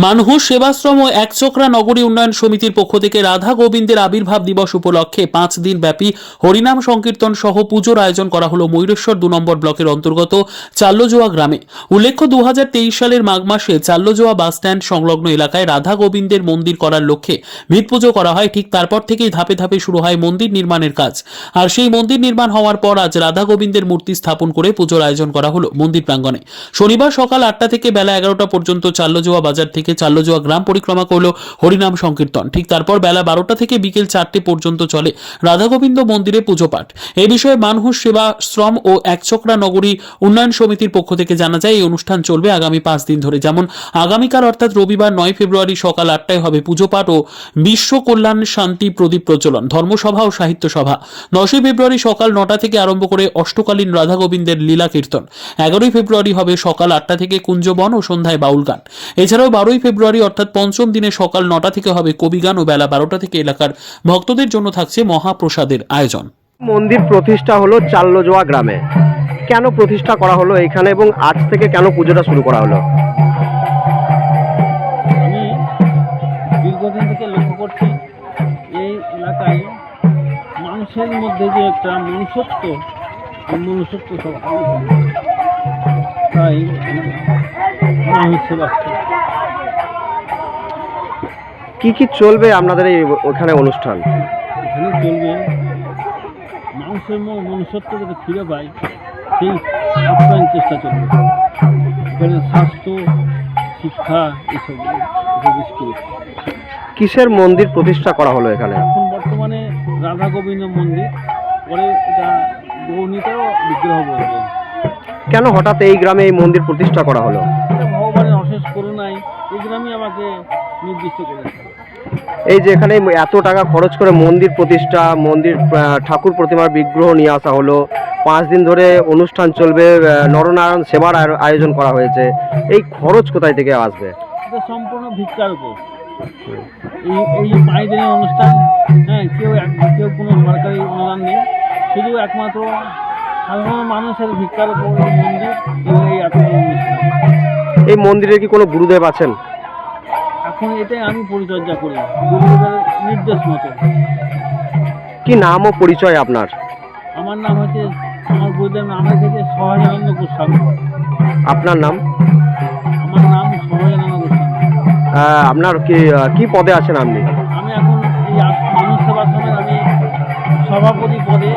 মানহুষ সেবাশ্রম ও একচক্রা নগরী উন্নয়ন সমিতির পক্ষ থেকে রাধা গোবিন্দের আবির্ভাব দিবস উপলক্ষে 5 দিন ব্যাপী হরিনাম সংকীর্তন সহ পুজোর আয়োজন করা হলো ময়ূরেশ্বর 2 নম্বর ব্লকের অন্তর্গত চাল্লজোয়া গ্রামে। উল্লেখ্য 2023 সালের মাঘ মাসে চাল্লজোয়া বাস স্ট্যান্ড সংলগ্ন এলাকায় রাধা গোবিন্দের মন্দির করার লক্ষ্যে ভিত পুজো করা হয়। ঠিক তারপর থেকেই ধাপে ধাপে শুরু হয় মন্দির নির্মাণের কাজ। আর সেই মন্দির নির্মাণ হওয়ার পর আজ রাধা গোবিন্দের মূর্তি স্থাপন করে পুজোর আয়োজন করা হলো মন্দির প্রাঙ্গণে। শনিবার সকাল 8টা থেকে বেলা 11টা পর্যন্ত চাল্লজোয়া বাজার থেকে চাল্লজোয়া গ্রাম পরিক্রমা করলো হরিনাম সংকীর্তন। ঠিক তারপর বেলা 12টা থেকে বিকেল 4টে পর্যন্ত চলে রাধা গোবিন্দ মন্দিরে পুজো পাঠ। এই বিষয়ে মানহুষ সেবাশ্রম ও একচক্রা নগরী উন্নয়ন সমিতির পক্ষ থেকে জানা যায় এই অনুষ্ঠান চলবে আগামী 5 দিন ধরে। যেমন আগামীকাল অর্থাৎ রবিবার 9 ফেব্রুয়ারি সকাল 8টায় হবে পুজো পাঠ ও বিশ্ব কল্যাণ শান্তি প্রদীপ প্রজ্বলন, ধর্মসভা ও সাহিত্য সভা। 10 ফেব্রুয়ারি সকাল 9টা থেকে আরম্ভ করে অষ্টকালীন রাধা গোবিন্দের লীলা কীর্তন। 11 ফেব্রুয়ারি হবে সকাল 8টা থেকে কুঞ্জবন ও সন্ধ্যায় বাউল গান। এছাড়াও 12 ফেব্রুয়ারি অর্থাৎ পঞ্চম দিনে সকাল 9টা থেকে হবে কবিগান ও বেলা 12টা থেকে এলাকার ভক্তদের জন্য থাকছে মহাপ্রসাদের আয়োজন। মন্দির প্রতিষ্ঠা হলো চাল্লজোয়া গ্রামে, কেন প্রতিষ্ঠা করা হলো এখানে এবং আজ থেকে কেন পুজোটা শুরু করা হলো? আমি দীর্ঘদিন থেকে লক্ষ্য করছি এই এলাকায় মানুষের মধ্যে যে একটা মনুষ্যত্ব সব তাই মানুষ সেবাশ্রম। কি কি চলবে আপনাদের এই ওখানে অনুষ্ঠান? এখানে চলবে মানুষের মনুষ্যত্ব যাতে ফিরে পায় সেই আপ্রাণ চেষ্টা চলবে। এখানে স্বাস্থ্য, শিক্ষা এসব স্কুল। কিসের মন্দির প্রতিষ্ঠা করা হলো এখানে? এখন বর্তমানে রাধা গোবিন্দ মন্দির, পরে এটা গৌণিতেও বিগ্রহ বলবে। কেন হঠাৎ এই গ্রামে এই মন্দির প্রতিষ্ঠা করা হলো? ভগবানের অশেষ করুণায় এই গ্রামে আমাকে নির্দিষ্ট করেছে। এই যে এখানে এত টাকা খরচ করে মন্দির প্রতিষ্ঠা, মন্দির ঠাকুর প্রতিমার বিগ্রহ নিয়ে আসা হলো, 5 দিন ধরে অনুষ্ঠান চলবে, নরনারায়ণ সেবার আয়োজন করা হয়েছে, এই খরচ কোথায় থেকে আসবে? এটা সম্পূর্ণ ভিক্ষার উপর। এই 5 দিনের অনুষ্ঠান, কেউ কোনো সরকারি অনুদান নেই, শুধু একমাত্র সাধারণ মানুষের ভিক্ষার উপর মন্দির এবং এই এত অনুষ্ঠান। এই মন্দিরে কি কোনো গুরুদেব আছেন? এখন এটাই আমি পরিচর্যা করি গুরুদেবের নির্দেশ মতো। কি নাম ও পরিচয় আপনার? আমার নাম হচ্ছে, আমার গুরুদেব নাম রেখেছে সহজানন্দ গোস্বামী। আপনার নাম? আমার নাম সহজানন্দ গোস্বামী। আপনার কি পদে আছেন আপনি? আমি এখন এই মানুষ সেবাশ্রমের আমি সভাপতি পদে।